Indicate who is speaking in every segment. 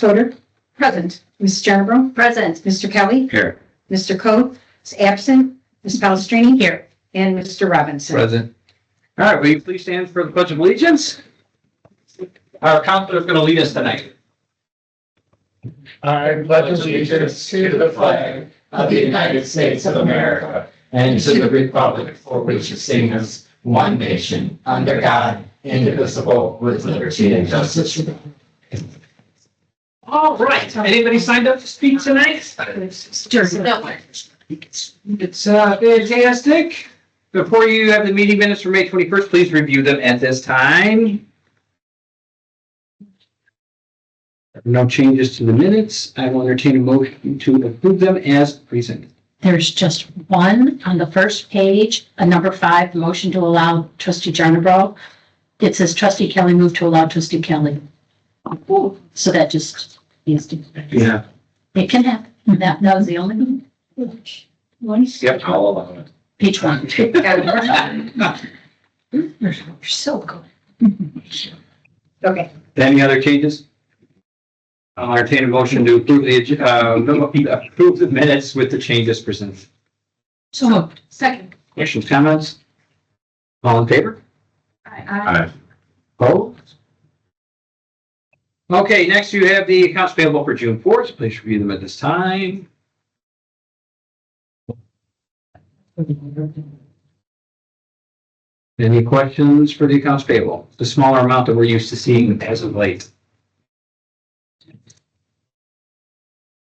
Speaker 1: Fodor?
Speaker 2: Present.
Speaker 1: Ms. Jernerbro?
Speaker 2: Present.
Speaker 1: Mr. Kelly?
Speaker 3: Here.
Speaker 1: Mr. Coe is absent. Ms. Palestrini? Here. And Mr. Robinson?
Speaker 3: Present. All right, will you please stand for the Pledge of Allegiance? Our counselor is going to lead us tonight.
Speaker 4: I pledge allegiance to the flag of the United States of America and to the republic for which it stands, one nation, under God, indivisible, with liberty and justice for all.
Speaker 3: All right. Anybody signed up to speak tonight?
Speaker 1: It's
Speaker 3: Fantastic. Before you have the meeting minutes for May 21st, please review them at this time. No changes to the minutes. I will entertain a motion to approve them as presented.
Speaker 2: There's just one on the first page, a number 5, motion to allow trustee Jernerbro. It says trustee Kelly moved to allow trustee Kelly. So that just needs to,
Speaker 3: Yeah.
Speaker 2: it can happen. That was the only one.
Speaker 3: Yep, I'll allow it.
Speaker 2: Page 1. You're so good.
Speaker 1: Okay.
Speaker 3: Any other changes? I'll entertain a motion to approve approve the minutes with the changes presented.
Speaker 2: So moved. Second.
Speaker 3: Questions, comments? All in favor?
Speaker 1: Aye.
Speaker 3: Opposed? Okay, next you have the accounts payable for June 4th. Please review them at this time. Any questions for the accounts payable? The smaller amount that we're used to seeing as of late.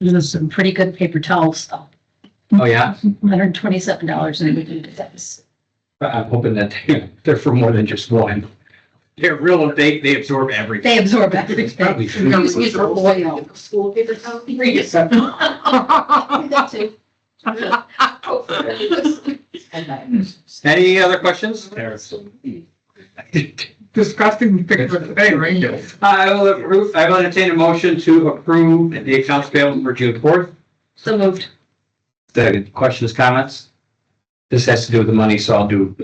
Speaker 2: There's some pretty good paper towels though.
Speaker 3: Oh, yeah?
Speaker 2: $127 and everything. That's
Speaker 3: I'm hoping that they're for more than just one. They're real, they absorb everything.
Speaker 2: they absorb everything.
Speaker 3: Probably true.
Speaker 2: Use for oil. School paper towel. That too.
Speaker 3: Any other questions?
Speaker 4: Disgusting picture today, right?
Speaker 3: I will entertain a motion to approve the accounts payable for June 4th.
Speaker 2: So moved.
Speaker 3: Second, questions, comments? This has to do with the money, so I'll do.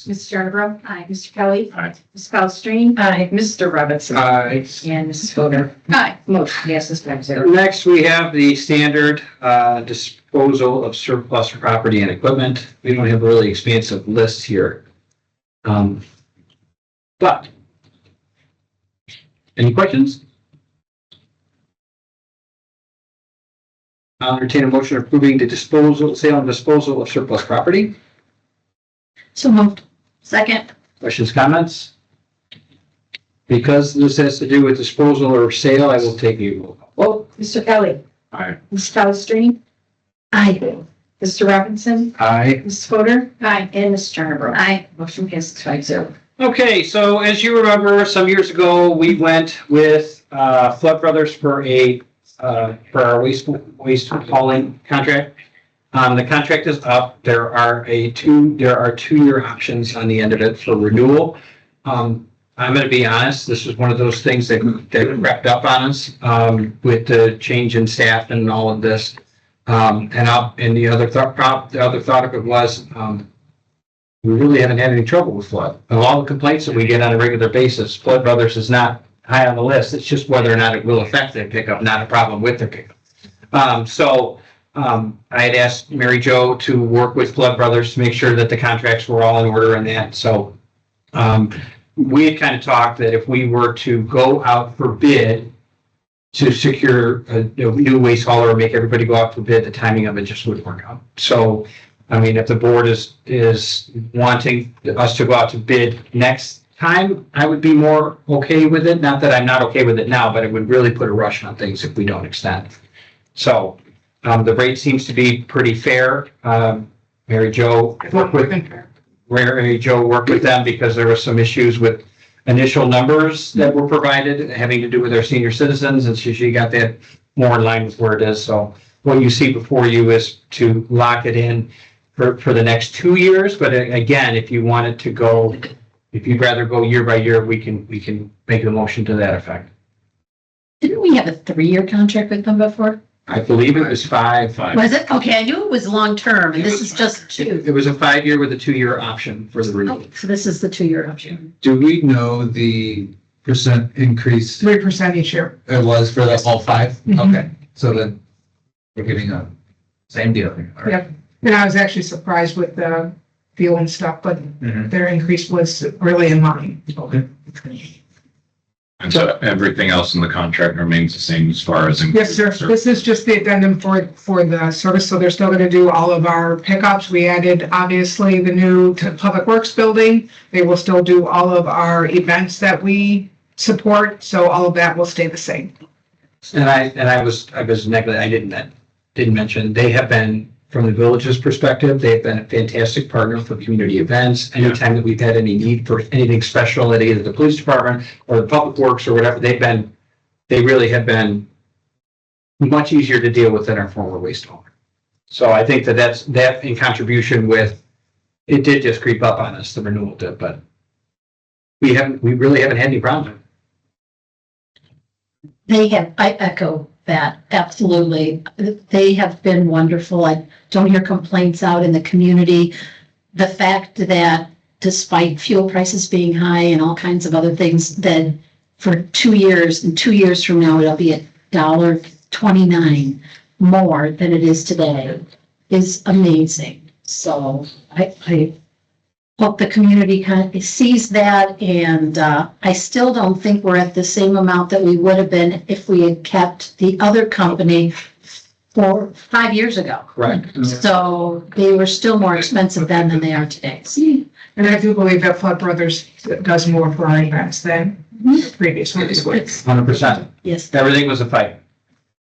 Speaker 1: Ms. Jernerbro? Aye. Mr. Kelly?
Speaker 3: Aye.
Speaker 1: Ms. Palestrini?
Speaker 2: Aye.
Speaker 1: Mr. Robinson?
Speaker 3: Aye.
Speaker 1: And Mrs. Fodor?
Speaker 2: Aye.
Speaker 1: Motion passes 5-0.
Speaker 3: Next, we have the standard disposal of surplus property and equipment. We don't have a really expansive list here. But any questions? I'll entertain a motion approving the sale and disposal of surplus property.
Speaker 2: So moved. Second.
Speaker 3: Questions, comments? Because this has to do with disposal or sale, I will take a roll call.
Speaker 1: Well, Mr. Kelly?
Speaker 3: Aye.
Speaker 1: Ms. Palestrini?
Speaker 2: Aye.
Speaker 1: Mr. Robinson?
Speaker 3: Aye.
Speaker 1: Ms. Fodor? Aye. And Ms. Jernerbro?
Speaker 2: Aye.
Speaker 1: Motion passes 5-0.
Speaker 3: Okay, so as you remember, some years ago, we went with Flood Brothers for our waste hauling contract. The contract is up. There are 2-year options on the end of it for renewal. I'm going to be honest. This was one of those things that crept up on us with the change in staff and all of this. And the other thought of it was. We really haven't had any trouble with flood. Of all the complaints that we get on a regular basis, Flood Brothers is not high on the list. It's just whether or not it will affect their pickup, not a problem with their pickup. I had asked Mary Jo to work with Flood Brothers to make sure that the contracts were all in order and that. So we had kind of talked that if we were to go out for bid to secure a new waste hauler or make everybody go out for bid, the timing of it just wouldn't work out. So I mean, if the board is wanting us to go out to bid next time, I would be more okay with it. Not that I'm not okay with it now, but it would really put a rush on things if we don't extend. So the rate seems to be pretty fair. Mary Jo worked with them because there were some issues with initial numbers that were provided having to do with our senior citizens, and so she got that more in line with where it is. So what you see before you is to lock it in for the next 2 years. But again, if you wanted to go, if you'd rather go year by year, we can make a motion to that effect.
Speaker 2: Didn't we have a 3-year contract with them before?
Speaker 3: I believe it was five.
Speaker 2: Was it? Okay, I knew it was long-term, and this is just 2.
Speaker 3: It was a 5-year with a 2-year option for the renewal.
Speaker 2: Oh, so this is the 2-year option.
Speaker 5: Do we know the 3% increase
Speaker 6: 3% each year.
Speaker 5: it was for the all five?
Speaker 6: Mhm.
Speaker 5: Okay, so then we're getting a same deal. All right.
Speaker 6: Yep. And I was actually surprised with the fuel and stuff, but
Speaker 5: Mhm.
Speaker 6: their increase was really in line.
Speaker 5: Okay.
Speaker 7: And so everything else in the contract remains the same as far as.
Speaker 6: Yes, sir. This is just the addendum for the service, so they're still gonna do all of our pickups. We added, obviously, the new Public Works building. They will still do all of our events that we support, so all of that will stay the same.
Speaker 3: And I was negligent, I didn't mention, they have been, from the village's perspective, they've been a fantastic partner for community events. Anytime that we've had any need for anything special at either the police department or the public works or whatever, they really have been much easier to deal with than our former waste owner. So I think that's in contribution with, it did just creep up on us, the renewal did, but we really haven't had any problem.
Speaker 2: I echo that, absolutely. They have been wonderful. I don't hear complaints out in the community. The fact that despite fuel prices being high and all kinds of other things, that for 2 years, and 2 years from now, it'll be $1.29 more than it is today, is amazing. So I hope the community kind of sees that, and I still don't think we're at the same amount that we would have been if we had kept the other company 5 years ago.
Speaker 3: Correct.
Speaker 2: So they were still more expensive then than they are today.
Speaker 6: And I do believe that Flood Brothers does more for our events than the previous ones.
Speaker 3: 100%.
Speaker 2: Yes.
Speaker 3: Everything was a fight.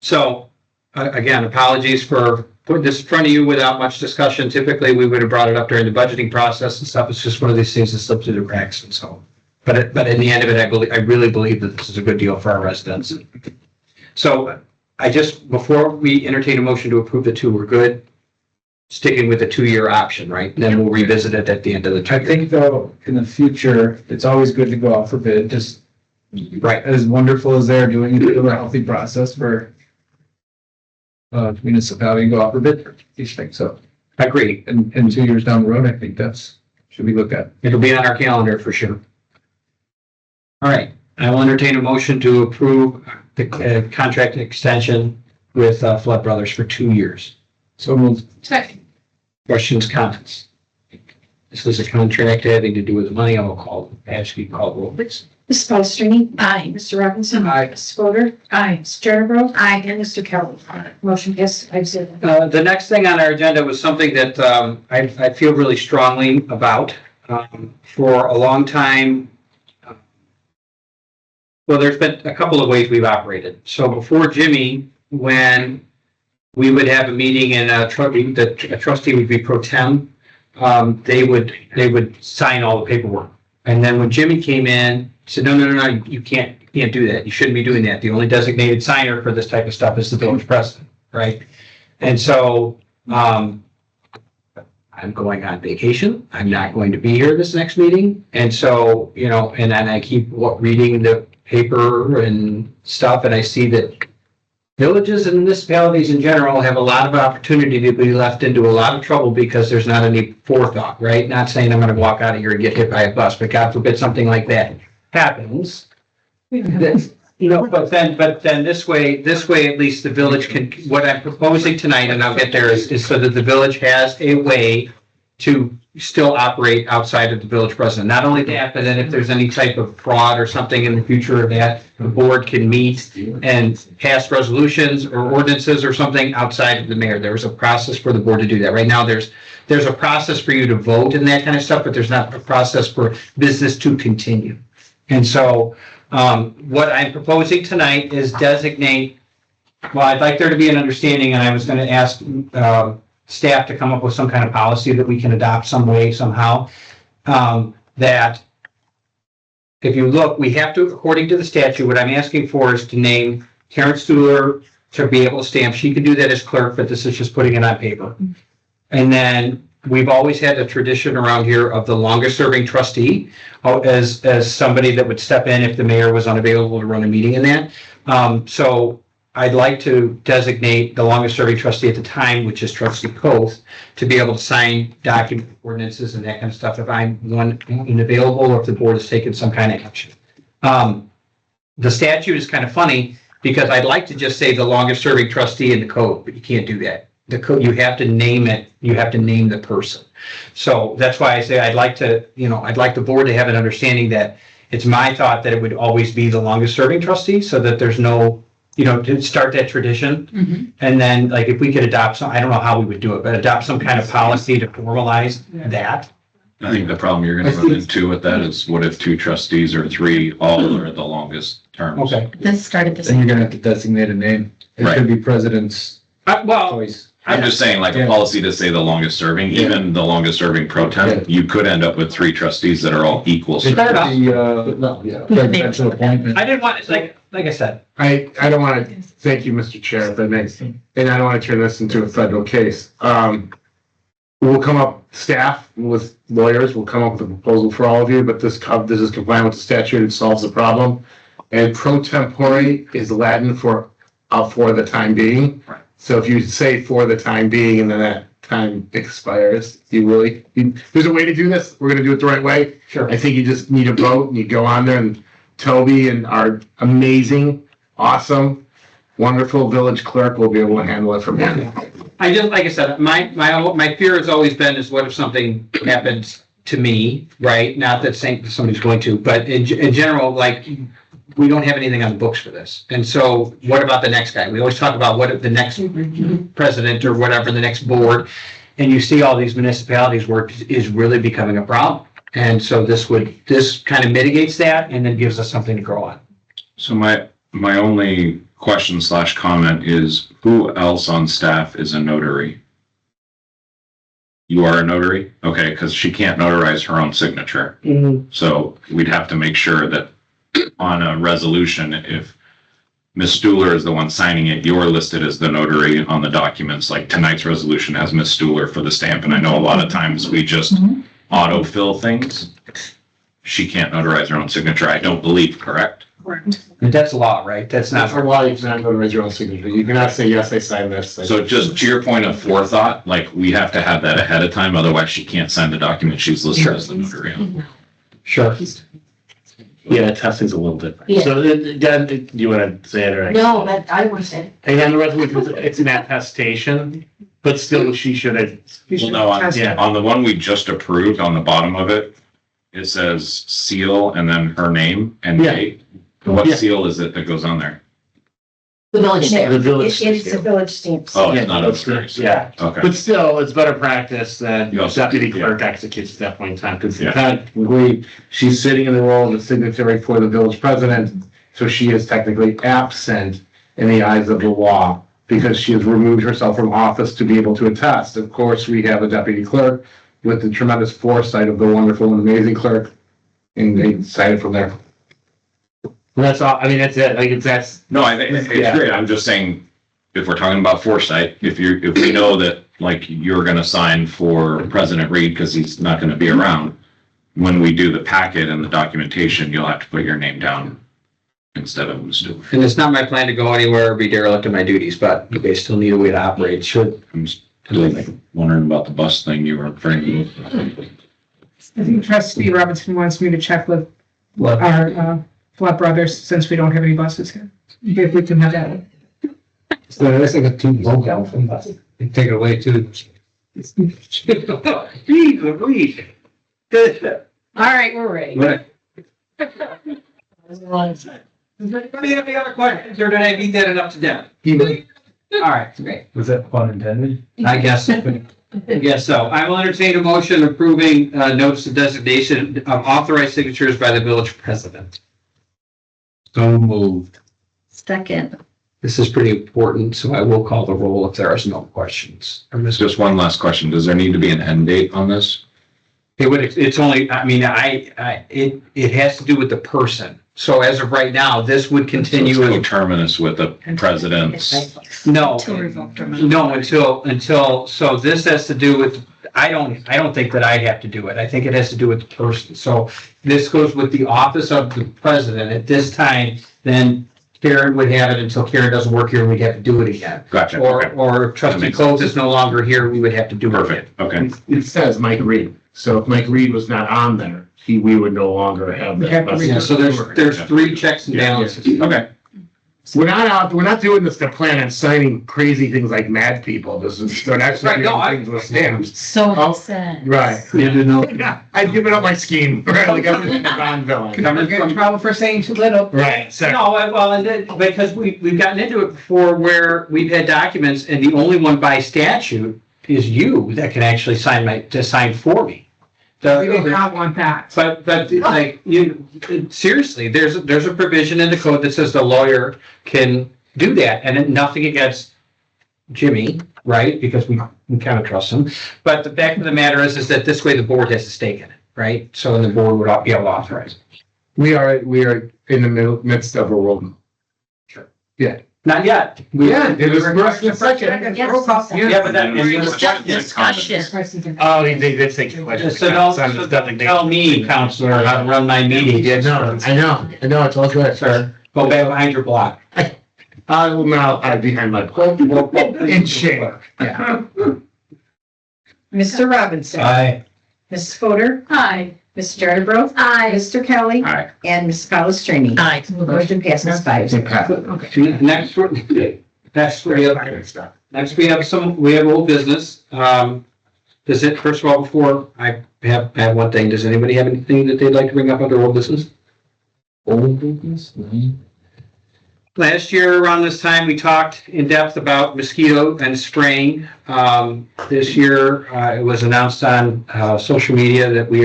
Speaker 3: So, again, apologies for putting this in front of you without much discussion. Typically, we would have brought it up during the budgeting process and stuff. It's just one of these things that slipped through the cracks, and so. But in the end of it, I really believe that this is a good deal for our residents. So before we entertain a motion to approve the two, we're good. Sticking with the 2-year option, right? Then we'll revisit it at the end of the 2
Speaker 5: I
Speaker 3: years.
Speaker 5: think though, in the future, it's always good to go out for bid, just
Speaker 3: Right.
Speaker 5: as wonderful as they're doing it, it's a healthy process for municipality to go out for bid for these things. So,
Speaker 3: Agree.
Speaker 5: and 2 years down the road, I think should be looked at.
Speaker 3: It'll be on our calendar for sure. All right, I will entertain a motion to approve the contract extension with Flood Brothers for 2 years.
Speaker 5: So moved.
Speaker 6: Second.
Speaker 3: Questions, comments? This is a contract having to do with the money. I will ask you to call roll, please.
Speaker 1: Mrs. Palestrini?
Speaker 2: Aye.
Speaker 1: Mr. Robinson?
Speaker 5: Aye.
Speaker 1: Mrs. Fodor?
Speaker 6: Aye.
Speaker 1: Mrs. Jernerbro? Aye. And Mr. Kelly? Motion passes 5-0.
Speaker 3: The next thing on our agenda was something that I feel really strongly about. For a long time, well, there's been a couple of ways we've operated. So before Jimmy, when we would have a meeting and a trustee would be pro tem, they would sign all the paperwork. And then when Jimmy came in, he said, no, you can't do that. You shouldn't be doing that. The only designated signer for this type of stuff is the village president, right? And so, I'm going on vacation. I'm not going to be here this next meeting. And so, and then I keep reading the paper and stuff, and I see that villages and municipalities in general have a lot of opportunity to be left into a lot of trouble because there's not any forethought, right? Not saying I'm going to walk out of here and get hit by a bus, but God forbid something like that happens. But then this way at least the village can, what I'm proposing tonight, and I'll get there, is so that the village has a way to still operate outside of the village president. Not only that, but then if there's any type of fraud or something in the future of that, the board can meet and pass resolutions or ordinances or something outside of the mayor. There was a process for the board to do that. Right now, there's a process for you to vote and that kind of stuff, but there's not a process for business to continue. And so what I'm proposing tonight is designate, well, I'd like there to be an understanding, and I was going to ask staff to come up with some kind of policy that we can adopt some way, somehow, that if you look, we have to, according to the statute, what I'm asking for is to name Karen Stuhler to be able to stamp. She could do that as clerk, but this is just putting it on paper. And then we've always had a tradition around here of the longest serving trustee as somebody that would step in if the mayor was unavailable to run a meeting in that. So I'd like to designate the longest serving trustee at the time, which is Trustee Coth, to be able to sign document ordinances and that kind of stuff if I'm unavailable or if the board has taken some kind of action. the statute is kind of funny because I'd like to just say the longest serving trustee in the code, but you can't do that. The code, you have to name it, you have to name the person. So that's why I say I'd like to, I'd like the board to have an understanding that it's my thought that it would always be the longest serving trustee so that there's no, to start that tradition. And then like if we could adopt some, I don't know how we would do it, but adopt some kind of policy to formalize that.
Speaker 7: I think the problem you're gonna run into with that is what if 2 trustees or 3 all are the longest terms?
Speaker 3: Okay.
Speaker 2: This started the
Speaker 5: Then you're
Speaker 2: same.
Speaker 5: gonna have to designate a name. It
Speaker 7: Right.
Speaker 5: should be president's
Speaker 3: Well,
Speaker 5: choice.
Speaker 7: I'm just saying, like, a
Speaker 5: Yeah.
Speaker 7: policy to say the longest serving, even the longest serving pro
Speaker 5: Yeah.
Speaker 7: temp, you could end up with 3 trustees that are all equal.
Speaker 5: It should
Speaker 3: Fair enough.
Speaker 5: be, presidential appointment.
Speaker 3: I didn't want, like I said,
Speaker 8: I don't want to, thank you, Mr. Chair, if that makes, and I don't want to turn this into a federal case. We'll come up, staff with lawyers, will come up with a proposal for all of you, but this is compliant with the statute, it solves the problem. And pro tempore is Latin for the time being.
Speaker 3: Right.
Speaker 8: So if you say for the time being and then that time expires, there's a way to do this, we're gonna do it the right way.
Speaker 3: sure.
Speaker 8: I think you just need a vote and you go on there and Toby and our amazing, awesome, wonderful village clerk will be able to handle it from here.
Speaker 3: I just, like I said, my fear has always been is what if something happens to me, right? Not that saying somebody's going to, but in general, like, we don't have anything on the books for this. And so what about the next guy? We always talk about what if the next president or whatever, the next board, and you see all these municipalities where it is really becoming a problem. And so this kind of mitigates that and then gives us something to grow on.
Speaker 7: So my only question / comment is, who else on staff is a notary? You are a notary? Okay, because she can't notarize her own signature. So we'd have to make sure that on a resolution, if Ms. Stuhler is the one signing it, you're listed as the notary on the documents. Like tonight's resolution has Ms. Stuhler for the stamp, and I know a lot of times we just autofill things. She can't notarize her own signature, I don't believe, correct?
Speaker 2: Correct.
Speaker 3: But that's law, right? That's
Speaker 8: That's
Speaker 3: not,
Speaker 8: why you cannot notarize your own signature. You cannot say, yes, I signed this.
Speaker 7: So just to your point of forethought, like we have to have that ahead of time, otherwise she can't sign the document she's listed as the notary on.
Speaker 3: sure.
Speaker 9: Yeah, testing's a little different.
Speaker 2: Yeah.
Speaker 9: So then, do you want to say it or?
Speaker 2: No, but I want to say.
Speaker 9: And then the resolution, it's an attestation, but still she should have,
Speaker 7: Well, no, on the one we just approved, on the bottom of it, it says seal and then her name and
Speaker 9: Yeah.
Speaker 7: date. What
Speaker 9: Yeah.
Speaker 7: seal is it that goes on there?
Speaker 2: The village
Speaker 9: the
Speaker 2: stamp.
Speaker 9: village.
Speaker 1: It's a village stamp.
Speaker 7: Oh,
Speaker 9: Yeah,
Speaker 7: it's not
Speaker 9: that's
Speaker 7: upstairs.
Speaker 9: Yeah,
Speaker 7: Okay.
Speaker 9: but still, it's better practice that
Speaker 7: You also-
Speaker 9: deputy
Speaker 7: yeah.
Speaker 9: clerk executes at that point in time, because
Speaker 7: Yeah.
Speaker 8: Technically, she's sitting in the role of the signatory for the village president, so she is technically absent in the eyes of the law because she has removed herself from office to be able to attest. Of course, we have a deputy clerk with the tremendous foresight of the wonderful and amazing clerk, and they decided from there.
Speaker 9: that's all, I mean, that's it, like, that's,
Speaker 7: No, I think it's
Speaker 9: Yeah.
Speaker 7: great. I'm just saying, if we're talking about foresight, if we know that, like, you're gonna sign for President Reed because he's not gonna be around, when we do the packet and the documentation, you'll have to put your name down instead of Ms. Stewart.
Speaker 3: And it's not my plan to go anywhere or be derelict in my duties, but you guys still need a way to operate. Should,
Speaker 7: I'm still wondering about the bus thing you were bringing.
Speaker 6: I think trustee Robinson wants me to check with
Speaker 3: what,
Speaker 6: our, Flood Brothers, since we don't have any buses here. If we can have that one.
Speaker 5: So that's like a two local from us. They take it away too.
Speaker 3: Reed.
Speaker 2: All right, we're ready.
Speaker 3: Does anybody have any other questions, or did I beat that enough to death? All right, great.
Speaker 5: Was that pun intended?
Speaker 3: I guess so. I will entertain a motion approving notice of designation of authorized signatures by the village president.
Speaker 5: So moved.
Speaker 2: Second.
Speaker 3: This is pretty important, so I will call the roll if there is no questions.
Speaker 7: Just one last question. Does there need to be an end date on this?
Speaker 3: It's only, I mean, it has to do with the person. So as of right now, this would continue.
Speaker 7: So it's coterminous with the president's.
Speaker 3: No,
Speaker 2: Until revoked or
Speaker 3: no, until, so this has to do with, I don't think that I have to do it. I think it has to do with the person. So this goes with the office of the president. At this time, then Karen would have it until Karen doesn't work here and we'd have to do it again.
Speaker 7: Gotcha.
Speaker 3: Or,
Speaker 7: Okay.
Speaker 3: or if trustee
Speaker 7: makes
Speaker 3: Coates is no longer here, we would have to do it again.
Speaker 7: Perfect. Okay.
Speaker 8: It says Mike Reed, so if Mike Reed was not on there, we would no longer have that.
Speaker 3: Yeah, so there's three checks and balances.
Speaker 7: Okay.
Speaker 8: We're not doing this to plan on signing crazy things like mad people. This is, they're actually
Speaker 3: Right, no,
Speaker 8: doing things with stamps.
Speaker 2: So
Speaker 8: Oh,
Speaker 2: it says.
Speaker 8: Right. Yeah, I've given up my scheme, right, like everything in the Bond villain.
Speaker 6: Never get in trouble for saying too little.
Speaker 8: Right, so,
Speaker 3: No, well, and then, because we've gotten into it before where we've had documents and the only one by statute is you that can actually sign for me.
Speaker 6: We did not want that.
Speaker 3: But like, seriously, there's a provision in the code that says the lawyer can do that, and nothing against Jimmy, right? Because we kind of trust him. But the fact of the matter is that this way the board has a stake in it, right? So the board would be able to authorize it.
Speaker 8: we are in the midst of a world.
Speaker 3: Not yet.
Speaker 8: Yeah, it was first and second.
Speaker 2: Yes.
Speaker 6: Roll call.
Speaker 3: Yeah, but that.
Speaker 2: It's just discussion.
Speaker 8: Oh, they did take questions.
Speaker 3: So don't tell me, counselor, how to run my meeting.
Speaker 8: No, I know, it's all good.
Speaker 3: Sir, go back behind your block.
Speaker 8: I will now hide behind my pole in shame. Yeah.
Speaker 1: Mr. Robinson.
Speaker 3: Aye.
Speaker 1: Mrs. Fodor.
Speaker 2: Aye.
Speaker 1: Mr. Jarnerbro.
Speaker 2: Aye.
Speaker 1: Mr. Kelly.
Speaker 7: Aye.
Speaker 1: And Ms. Palastrellini.
Speaker 2: Aye.
Speaker 1: Motion passes 5-0.
Speaker 6: Okay.
Speaker 3: Next, we have old business. Does it, first of all, before I have one thing, does anybody have anything that they'd like to bring up under old business? Old business? Last year around this time, we talked in depth about mosquito and spraying. This year, it was announced on social media that we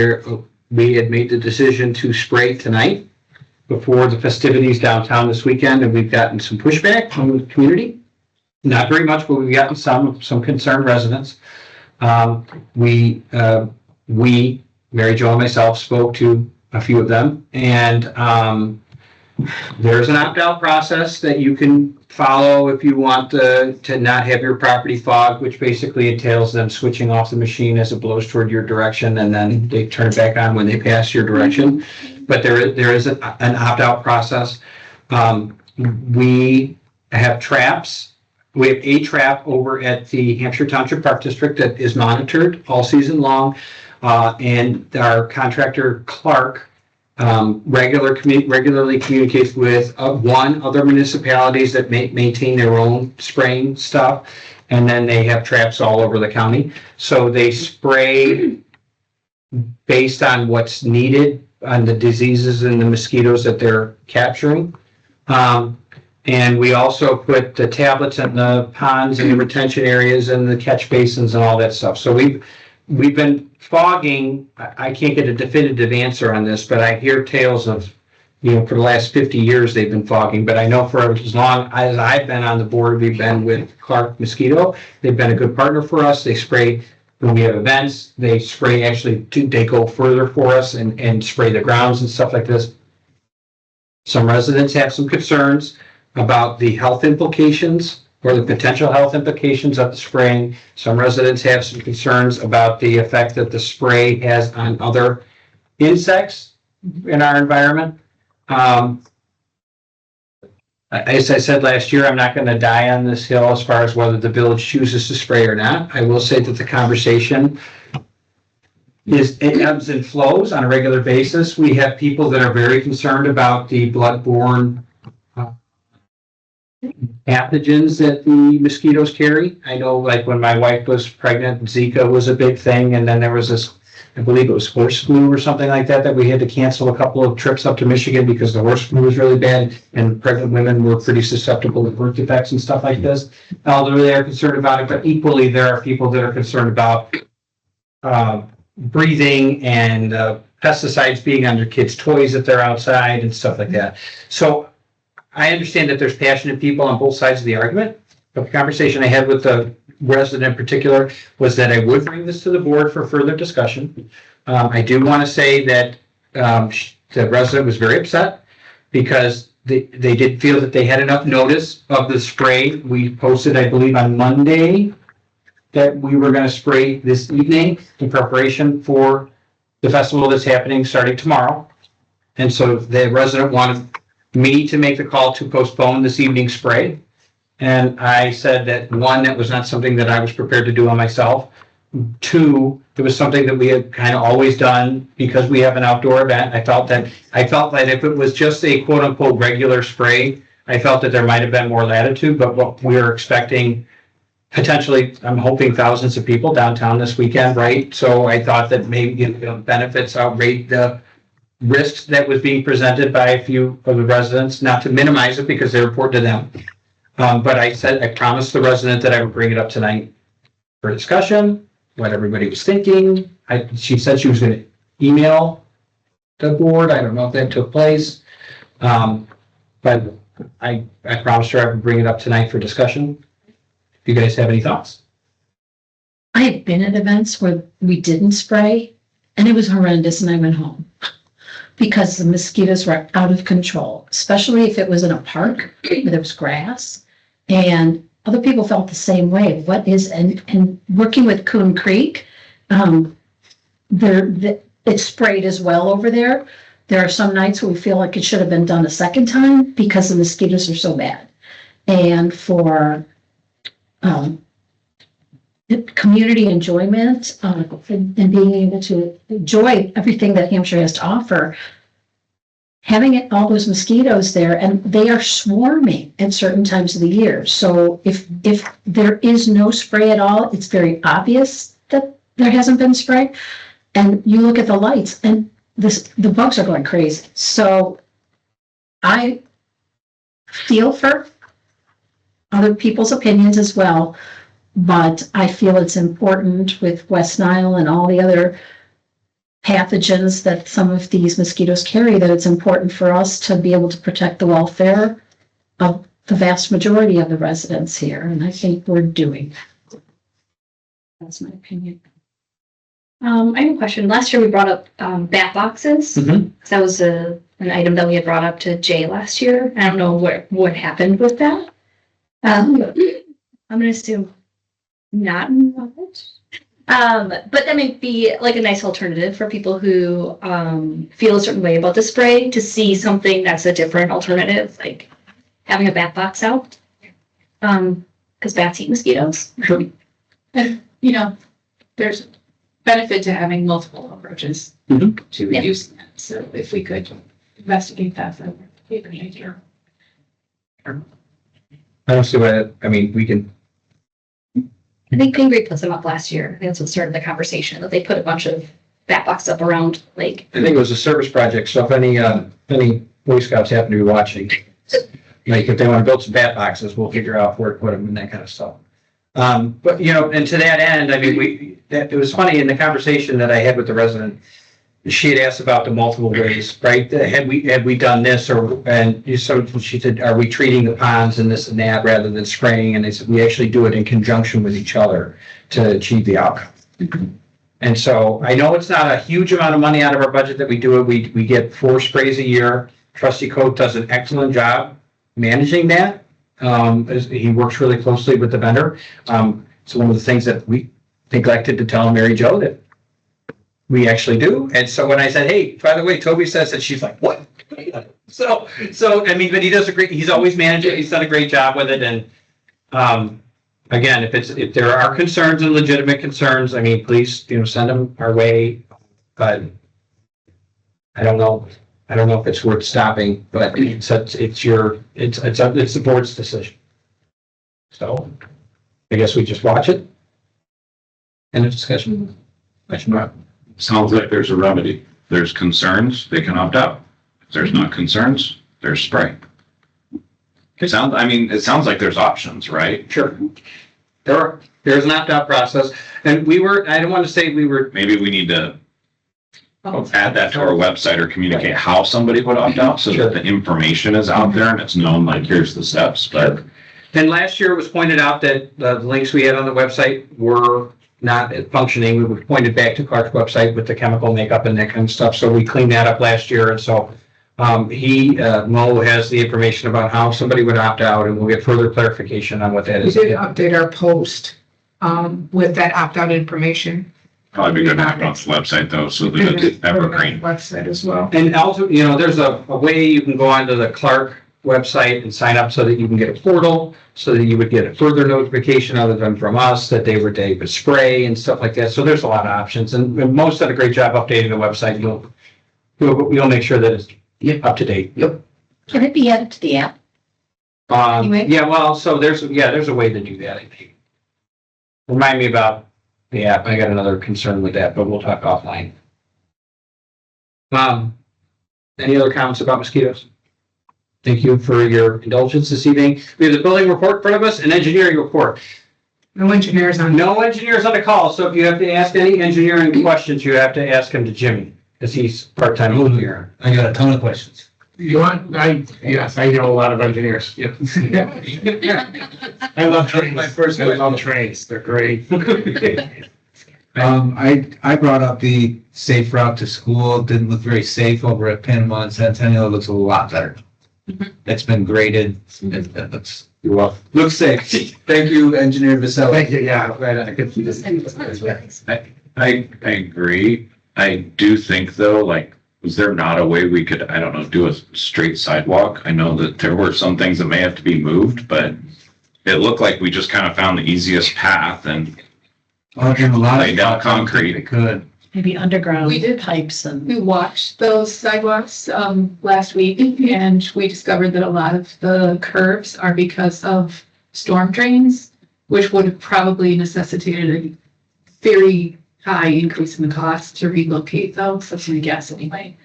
Speaker 3: had made the decision to spray tonight before the festivities downtown this weekend, and we've gotten some pushback from the community. Not very much, but we've gotten some concerned residents. We, Mary Jo and myself, spoke to a few of them, and there's an opt-out process that you can follow if you want to not have your property fogged, which basically entails them switching off the machine as it blows toward your direction, and then they turn it back on when they pass your direction. But there is an opt-out process. We have traps. We have a trap over at the Hampshire Township Park District that is monitored all season long, and our contractor Clark regularly communicates with other municipalities that maintain their own spraying stuff, and then they have traps all over the county. So they spray based on what's needed, on the diseases and the mosquitoes that they're capturing. And we also put the tablets in the ponds and the retention areas and the catch basins and all that stuff. So we've been fogging. I can't get a definitive answer on this, but I hear tales of, for the last 50 years they've been fogging. But I know for as long as I've been on the board, we've been with Clark Mosquito. They've been a good partner for us. They spray when we have events. They spray they go further for us and spray the grounds and stuff like this. Some residents have some concerns about the health implications or the potential health implications of the spraying. Some residents have some concerns about the effect that the spray has on other insects in our environment. As I said last year, I'm not going to die on this hill as far as whether the village chooses to spray or not. I will say that the conversation it ebbs and flows on a regular basis. We have people that are very concerned about the bloodborne pathogens that the mosquitoes carry. I know, like when my wife was pregnant, Zika was a big thing, and then there was this, I believe it was horse flu or something like that we had to cancel a couple of trips up to Michigan because the horse flu was really bad, and pregnant women were pretty susceptible to birth defects and stuff like this. Although they are concerned about it, but equally there are people that are concerned about breathing and pesticides being on their kids' toys if they're outside and stuff like that. So I understand that there's passionate people on both sides of the argument, but the conversation I had with the resident in particular was that I would bring this to the board for further discussion. I do want to say that the resident was very upset because they did feel that they had enough notice of the spray. We posted, I believe, on Monday that we were going to spray this evening in preparation for the festival that's happening starting tomorrow. And so the resident wanted me to make the call to postpone this evening's spray. And I said that, one, that was not something that I was prepared to do on myself. Two, it was something that we had kind of always done because we have an outdoor event. I felt that if it was just a quote unquote regular spray, I felt that there might have been more latitude, but what we were expecting potentially, I'm hoping thousands of people downtown this weekend, right? So I thought that maybe benefits outweighed the risks that was being presented by a few of the residents, not to minimize it because they're important to them. But I promised the resident that I would bring it up tonight for discussion, what everybody was thinking. She said she was going to email the board. I don't know if that took place. But I promised her I would bring it up tonight for discussion. Do you guys have any thoughts?
Speaker 2: I have been at events where we didn't spray and it was horrendous and I went home because the mosquitoes were out of control, especially if it was in a park where there was grass, and other people felt the same way. And working with Coon Creek, it's sprayed as well over there. There are some nights where we feel like it should have been done a second time because the mosquitoes are so bad. And for community enjoyment and being able to enjoy everything that Hampshire has to offer, having all those mosquitoes there, and they are swarming at certain times of the year. So if there is no spray at all, it's very obvious that there hasn't been spray. And you look at the lights and the bugs are going crazy. So I feel for other people's opinions as well, but I feel it's important with West Nile and all the other pathogens that some of these mosquitoes carry, that it's important for us to be able to protect the welfare of the vast majority of the residents here. And I think we're doing that. That's my opinion.
Speaker 10: I have a question. Last year we brought up bat boxes.
Speaker 3: Mm-hmm.
Speaker 10: That was an item that we had brought up to Jay last year. I don't know what happened with that. I'm going to assume not much. But that might be like a nice alternative for people who feel a certain way about the spray, to see something that's a different alternative, like having a bat box out. Because bats eat mosquitoes.
Speaker 11: And, there's benefit to having multiple approaches to reducing that. So if we could investigate that, that would be a great idea.
Speaker 3: I don't see why, we can.
Speaker 10: I think Pingree put them up last year. I think that's what started the conversation, that they put a bunch of bat boxes up around Lake.
Speaker 3: I think it was a service project, so if any Boy Scouts happen to be watching, like if they want to build some bat boxes, we'll figure out where to put them and that kind of stuff. But, and to that end, it was funny in the conversation that I had with the resident, she had asked about the multiple ways, right? Had we done this, so she said, are we treating the ponds and this and that rather than spraying? And they said, we actually do it in conjunction with each other to achieve the outcome. And so I know it's not a huge amount of money out of our budget that we do it. We get 4 sprays a year. Trustee Coate does an excellent job managing that. He works really closely with the vendor. So one of the things that we neglected to tell Mary Jo that we actually do. And so when I said, hey, by the way, Toby says that, she's like, what? So but he does he's always managed it. He's done a great job with it. And again, if there are concerns and legitimate concerns, please, send them our way. But I don't know if it's worth stopping, but it's the board's decision. So I guess we just watch it. End of discussion. Question mark.
Speaker 7: Sounds like there's a remedy. There's concerns, they can opt out. If there's not concerns, there's spray. It sounds like there's options, right?
Speaker 3: Sure. There's an opt-out process. And I don't want to say we were.
Speaker 7: Maybe we need to add that to our website or communicate how somebody would opt out so that the information is out there and it's known, like, here's the steps. But
Speaker 3: then last year it was pointed out that the links we had on the website were not functioning. We were pointed back to Clark's website with the chemical makeup and that kind of stuff. So we cleaned that up last year. And so Mo has the information about how somebody would opt out, and we'll get further clarification on what that is.
Speaker 6: We did update our post with that opt-out information.
Speaker 7: probably be good to have it on the website though, so that it's evergreen.
Speaker 6: Website as well.
Speaker 3: And also, there's a way you can go onto the Clark website and sign up so that you can get a portal, so that you would get a further notification other than from us that they would spray and stuff like that. So there's a lot of options, and most done a great job updating the website. You'll make sure that it's up to date. Yep.
Speaker 2: Can it be added to the app? Anyway.
Speaker 3: Yeah, well, so there's a way to do that, I think. Remind me about the app. I got another concern with that, but we'll talk offline. Any other comments about mosquitoes? Thank you for your indulgence this evening. We have the building report in front of us, an engineering report.
Speaker 6: No engineers on.
Speaker 3: No engineers on the call, so if you have to ask any engineering questions, you have to ask them to Jimmy, because he's part-time engineer.
Speaker 5: I got a ton of questions.
Speaker 8: You want, yes, I know a lot of engineers.
Speaker 5: Yep.
Speaker 8: I love trains.
Speaker 5: My first
Speaker 8: I love
Speaker 5: question.
Speaker 8: trains. They're great.
Speaker 5: I brought up the safe route to school. Didn't look very safe over at Panama and Centennial. It looks a lot better. It's been graded. It looks,
Speaker 8: You're welcome.
Speaker 5: looks safe. Thank you, Engineer Vasselli.
Speaker 8: Thank you, yeah.
Speaker 5: Right, I could see this.
Speaker 7: I agree. I do think though, like, was there not a way we could, I don't know, do a straight sidewalk? I know that there were some things that may have to be moved, but it looked like we just kind of found the easiest path and
Speaker 5: And a lot of
Speaker 7: Lay down concrete.
Speaker 5: They could.
Speaker 2: Maybe underground
Speaker 11: We did.
Speaker 2: pipes and.
Speaker 11: We watched those sidewalks last week and we discovered that a lot of the curves are because of storm drains, which would have probably necessitated a very high increase in the cost to relocate those. That's my guess anyway.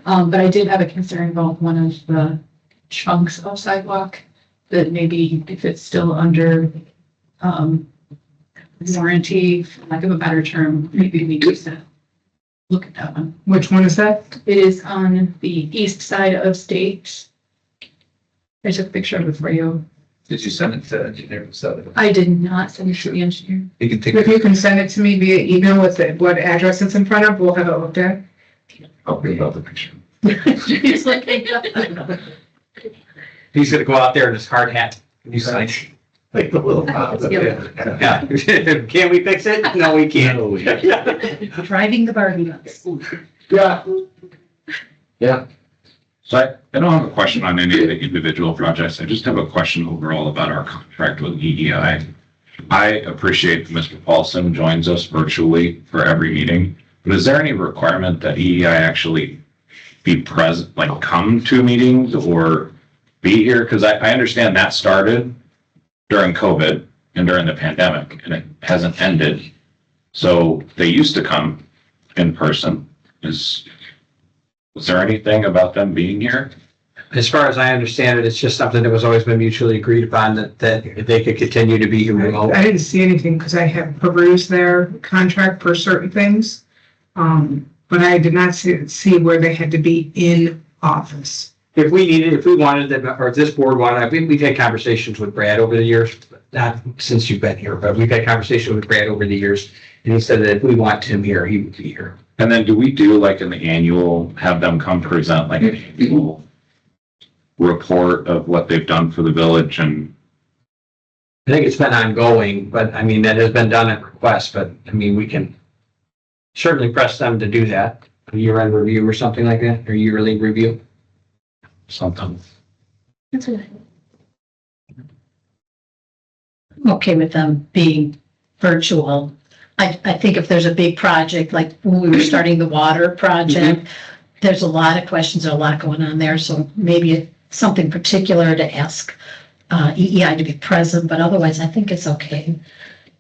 Speaker 11: But I did have a concern about one of the chunks of sidewalk that maybe if it's still under warranty, for lack of a better term, maybe we need to look at that one.
Speaker 6: Which one is that?
Speaker 11: It is on the east side of State. I took a picture of it for you.
Speaker 5: Did you send it to Engineer Vasselli?
Speaker 11: I did not send it to the engineer.
Speaker 5: You can take.
Speaker 6: If you can send it to me via email with what address it's in front of, we'll have it looked at.
Speaker 8: I'll bring up the picture.
Speaker 11: He's looking up.
Speaker 3: He's gonna go out there in his hard hat. Can you sign?
Speaker 8: Like the little.
Speaker 3: Yeah. Can we fix it? No, we can't.
Speaker 2: Driving the Barbie bus.
Speaker 8: Yeah.
Speaker 7: So I don't have a question on any of the individual projects. I just have a question overall about our contract with EEI. I appreciate that Mr. Paulson joins us virtually for every meeting, but is there any requirement that EEI actually be present, like come to meetings or be here? Because I understand that started during COVID and during the pandemic and it hasn't ended. So they used to come in person. Was there anything about them being here?
Speaker 3: As far as I understand it, it's just something that was always been mutually agreed upon that they could continue to be here remote.
Speaker 6: I didn't see anything because I have perused their contract for certain things. But I did not see where they had to be in office.
Speaker 3: If we wanted them, or if this board wanted, we've had conversations with Brad over the years, not since you've been here, but we've had conversations with Brad over the years. And he said that if we want him here, he would be here.
Speaker 7: And then do we do like an annual, have them come present like an annual report of what they've done for the village? And
Speaker 3: I think it's been ongoing, but I mean, that has been done at request, but I mean, we can certainly press them to do that. A year-end review or something like that, or yearly review.
Speaker 7: something?
Speaker 2: That's what I'm okay with them being virtual. I think if there's a big project, like when we were starting the water project, there's a lot of questions, a lot going on there. So maybe it's something particular to ask EEI to be present, but otherwise I think it's okay.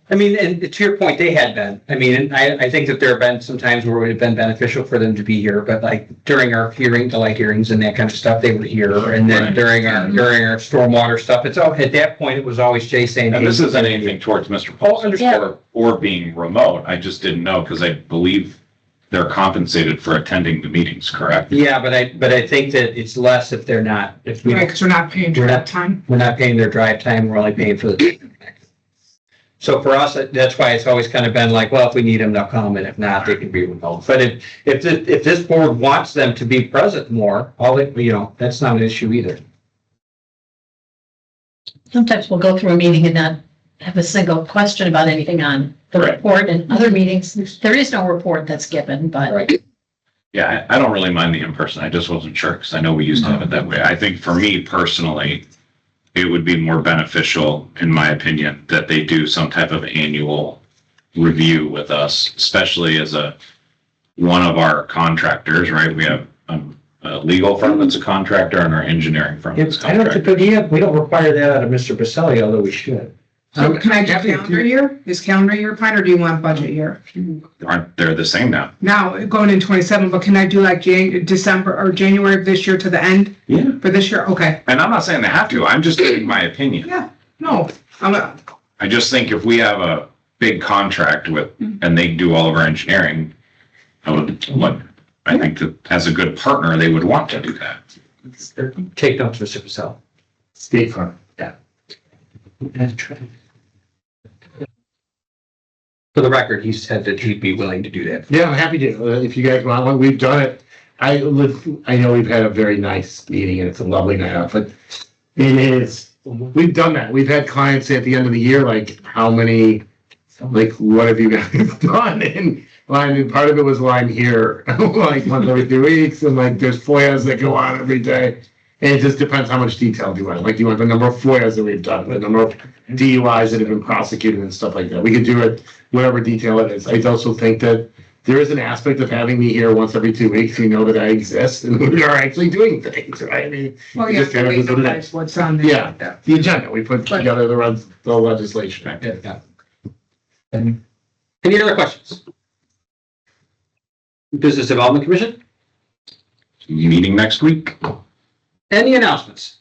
Speaker 3: I mean, and to your point, they had been. I mean, I think that there have been some times where it would have been beneficial for them to be here, but like during our the light hearings and that kind of stuff, they were here. And then during our stormwater stuff, at that point, it was always Jay saying.
Speaker 7: And this isn't anything towards Mr. Paulson or being remote. I just didn't know because I believe they're compensated for attending the meetings, correct?
Speaker 3: Yeah, but I think that it's less if they're not, if we,
Speaker 6: Right, because we're not paying for that time.
Speaker 3: we're not paying their drive time, we're only paying for the. So for us, that's why it's always kind of been like, well, if we need them, they'll come, and if not, they can be remote. But if this board wants them to be present more, that's not an issue either.
Speaker 2: Sometimes we'll go through a meeting and not have a single question about anything on the
Speaker 7: Right.
Speaker 2: report, and other meetings, there is no report that's given, but.
Speaker 3: Right.
Speaker 7: Yeah, I don't really mind the in-person. I just wasn't sure because I know we used to have it that way. I think for me personally, it would be more beneficial, in my opinion, that they do some type of annual review with us, especially as one of our contractors, right? We have a legal firm that's a contractor and our engineering firm that's a
Speaker 3: I don't
Speaker 7: contractor.
Speaker 3: think we don't require that out of Mr. Baselli, although we should.
Speaker 6: So can I do calendar year? Is calendar year fine, or do you want budget year?
Speaker 7: Aren't they the same now?
Speaker 6: Now, going in 27, but can I do like December or January of this year to the end
Speaker 7: Yeah.
Speaker 6: for this year? Okay.
Speaker 7: And I'm not saying they have to. I'm just giving my opinion.
Speaker 6: Yeah, no,
Speaker 7: I just think if we have a big contract with, and they do all of our engineering, I think that as a good partner, they would want to do that.
Speaker 3: Take notes, Mr. Pacelli.
Speaker 8: State farm.
Speaker 3: For the record, he said that he'd be willing to do that.
Speaker 8: Yeah, I'm happy to. If you guys want one, we've done it. I know we've had a very nice meeting and it's a lovely night out, but it is, we've done that. We've had clients say at the end of the year, like, how many, like, what have you guys done? And well, I mean, part of it was, well, I'm here like once every 2 weeks, and like there's FOIAs that go on every day. And it just depends how much detail do you want. Like, do you want the number of FOIAs that we've done, the number of DUIs that have been prosecuted and stuff like that? We could do it, whatever detail it is. I also think that there is an aspect of having me here once every 2 weeks. You know that I exist and we are actually doing things, right? I mean,
Speaker 6: well,
Speaker 8: it
Speaker 6: yeah,
Speaker 8: just kind of
Speaker 6: we
Speaker 8: is what it
Speaker 6: realize
Speaker 8: is.
Speaker 6: what's on there.
Speaker 8: Yeah, the agenda. We put together the legislation.
Speaker 3: Yeah. And any other questions? Business Development Commission?
Speaker 7: Meeting next week.
Speaker 3: Any announcements?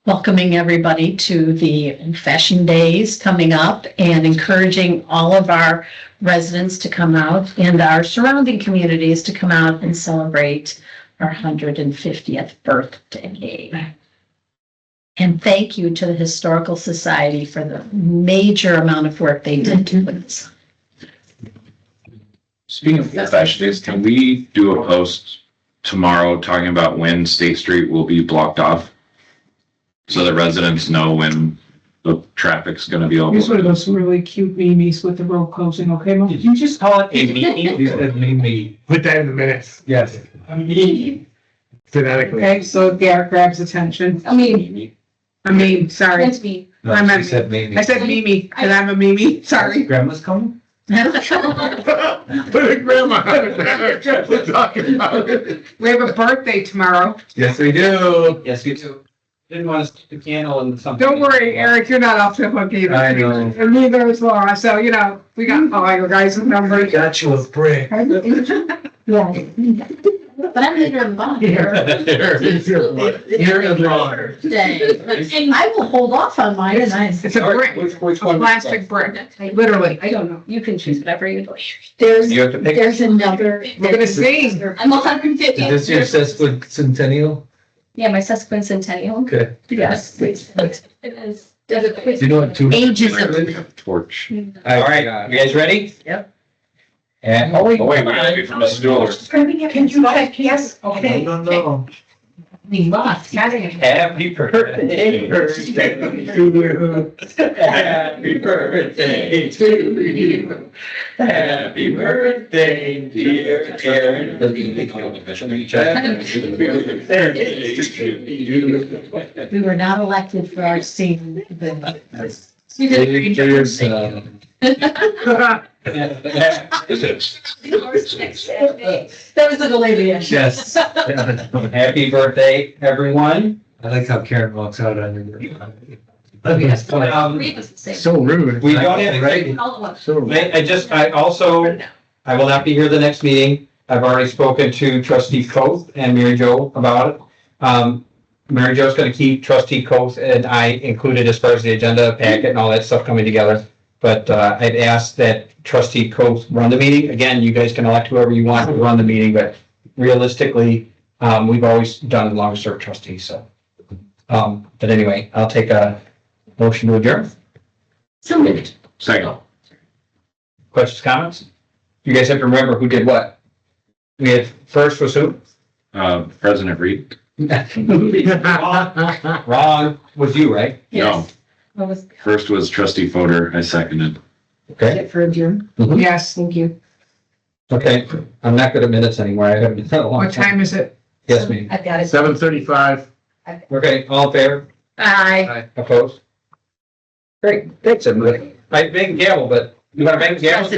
Speaker 2: Welcoming everybody to the Fashion Days coming up and encouraging all of our residents to come out and our surrounding communities to come out and celebrate our 150th birthday. And thank you to the Historical Society for the major amount of work they did to put this.
Speaker 7: Speaking of fashion days, can we do a post tomorrow talking about when State Street will be blocked off? So the residents know when the traffic's gonna be
Speaker 6: Here's one of
Speaker 7: open.
Speaker 6: those really cute memes with the road closing, okay, Mom?
Speaker 3: Did you just call it a meeting?
Speaker 5: You said me.
Speaker 8: Put that in the minutes
Speaker 5: Yes.
Speaker 8: phonetically.
Speaker 6: Okay, so Garrett grabs attention. Sorry.
Speaker 10: That's me.
Speaker 5: No,
Speaker 6: I meant
Speaker 5: she said me.
Speaker 6: I said Mimi, and I'm a Mimi, sorry.
Speaker 5: Grandma's coming?
Speaker 8: Put a grandma. We're talking about it.
Speaker 6: We have a birthday tomorrow.
Speaker 5: Yes, we do.
Speaker 3: Yes, you too. Didn't want to stick the candle in something.
Speaker 6: Don't worry, Eric, you're not off the hook either.
Speaker 5: I know.
Speaker 6: And neither is Laura, so, you know, we got all your guys' numbers.
Speaker 5: Got you a brick.
Speaker 2: Yeah. But I'm later in the month.
Speaker 5: You're a drawer.
Speaker 2: Today. I will hold off on mine.
Speaker 6: It's a brick,
Speaker 3: Which
Speaker 6: a
Speaker 3: one?
Speaker 6: plastic brick, literally.
Speaker 10: I don't know. You can choose whatever you'd like.
Speaker 2: There's,
Speaker 3: You have to pick.
Speaker 2: there's another.
Speaker 6: We're gonna sing.
Speaker 10: I'm 150.
Speaker 5: Is this your sesquicentennial?
Speaker 10: Yeah, my sesquicentennial.
Speaker 5: Okay.
Speaker 10: Yes. It is.
Speaker 5: Do you know what two?
Speaker 2: Ageism.
Speaker 7: Torch.
Speaker 3: All right, you guys ready?
Speaker 2: Yep.
Speaker 3: And,
Speaker 7: Oh, wait, we gotta be from the stool.
Speaker 6: Can you check? Yes, okay.
Speaker 5: No.
Speaker 2: We lost.
Speaker 3: happy birthday.
Speaker 8: Happy birthday to you. Happy birthday, dear Karen.
Speaker 2: We were not elected for our singing.
Speaker 10: You did a great job.
Speaker 2: That was a delayed reaction.
Speaker 5: Yes.
Speaker 3: Happy birthday, everyone.
Speaker 5: I like how Karen walks out on your.
Speaker 8: So rude.
Speaker 3: We don't have
Speaker 5: Right.
Speaker 8: So rude.
Speaker 3: I will not be here the next meeting. I've already spoken to trustee Coth and Mary Jo about it. Mary Jo's gonna keep trustee Coth and I included as far as the agenda packet and all that stuff coming together. But, I'd asked that trustee Coth run the meeting. Again, you guys can elect whoever you want to run the meeting, but realistically, we've always done long-served trustees, so. But anyway, I'll take a motion to adjourn.
Speaker 2: So moved.
Speaker 7: Second.
Speaker 3: Questions, comments? You guys have to remember who did what. We had, first was who?
Speaker 7: President Reed?
Speaker 3: Wrong, was you, right?
Speaker 7: No,
Speaker 10: What was
Speaker 7: first was trustee Fodor. I seconded.
Speaker 3: Okay.
Speaker 10: it for adjourn?
Speaker 6: Yes.
Speaker 10: Thank you.
Speaker 3: Okay, I'm not good at minutes anymore. I haven't done a long
Speaker 6: What time is it?
Speaker 3: Yes, ma'am.
Speaker 1: I've got it.
Speaker 8: 7:35.
Speaker 3: Okay, all in favor?
Speaker 10: Aye.
Speaker 3: Opposed? Great, thanks, everybody. I make a gavel, but you want to make a gavel?